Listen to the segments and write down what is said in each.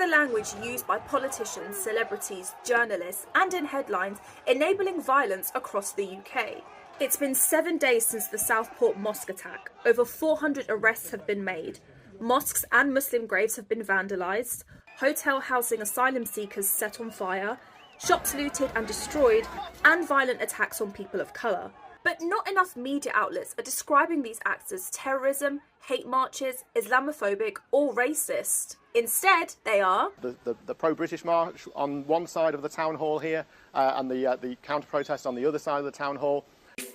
language used by politicians, celebrities, journalists, and in headlines enabling violence across the UK. It's been 7 days since the Southport mosque attack. Over 400 arrests have been made. Mosques and Muslim graves have been vandalised, hotel housing asylum seekers set on fire, shops looted and destroyed, and violent attacks on people of colour. But not enough media outlets are describing these acts as terrorism, hate marches, Islamophobic or racist. Instead, they are the pro-British march on one side of the town hall here and the counter-protest on the other side of the town hall.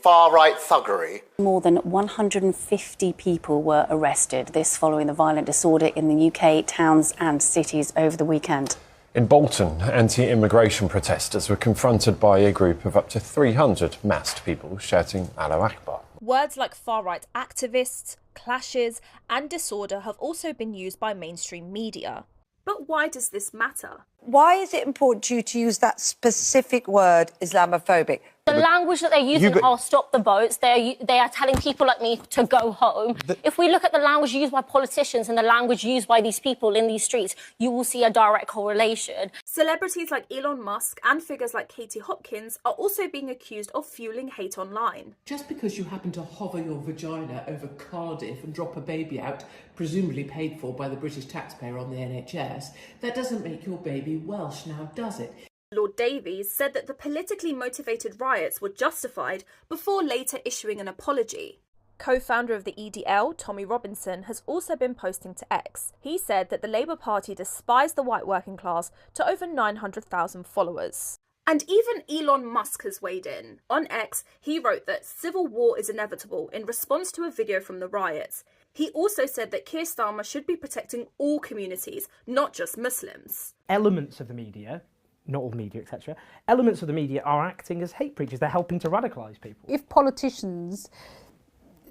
Far-right thuggery. More than 150 people were arrested, this following the violent disorder in the UK towns and cities over the weekend. In Bolton, anti-immigration protesters were confronted by a group of up to 300 masked people shouting Allahu Akbar. Words like far-right activists, clashes and disorder have also been used by mainstream media. But why does this matter? Why is it important to you to use that specific word, Islamophobic? The language that they're using, "I'll stop the boats," they are telling people like me to go home. If we look at the language used by politicians and the language used by these people in these streets, you will see a direct correlation. Celebrities like Elon Musk and figures like Katie Hopkins are also being accused of fueling hate online. Just because you happen to hover your vagina over Cardiff and drop a baby out, presumably paid for by the British taxpayer on the NHS, that doesn't make your baby Welsh now, does it? Lord Davies said that the politically motivated riots were justified before later issuing an apology. Co-founder of the EDL, Tommy Robinson, has also been posting to X. He said that the Labour Party despised the white working class to over 900,000 followers. And even Elon Musk has weighed in. On X, he wrote that civil war is inevitable in response to a video from the riots. He also said that Keir Starmer should be protecting all communities, not just Muslims. Elements of the media, not all media, etc., elements of the media are acting as hate preachers. They're helping to radicalise people. If politicians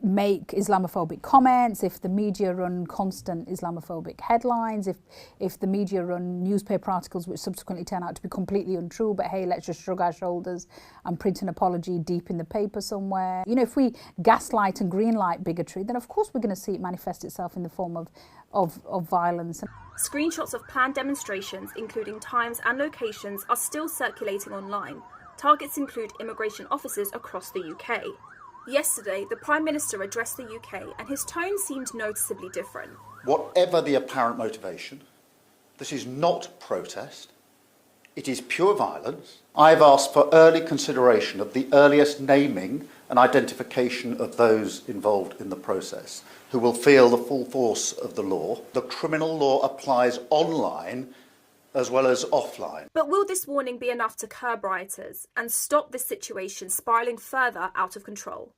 make Islamophobic comments, if the media run constant Islamophobic headlines, if the media run newspaper articles which subsequently turn out to be completely untrue, but hey, let's just shrug our shoulders and print an apology deep in the paper somewhere. You know, if we gaslight and greenlight bigotry, then of course we're going to see it manifest itself in the form of violence. Screenshots of planned demonstrations, including times and locations, are still circulating online. Targets include immigration offices across the UK. Yesterday, the Prime Minister addressed the UK and his tone seemed noticeably different. Whatever the apparent motivation, this is not protest. It is pure violence. I've asked for early consideration of the earliest naming and identification of those involved in the process, who will feel the full force of the law. The criminal law applies online as well as offline. But will this warning be enough to curb rioters and stop this situation spiralling further out of control?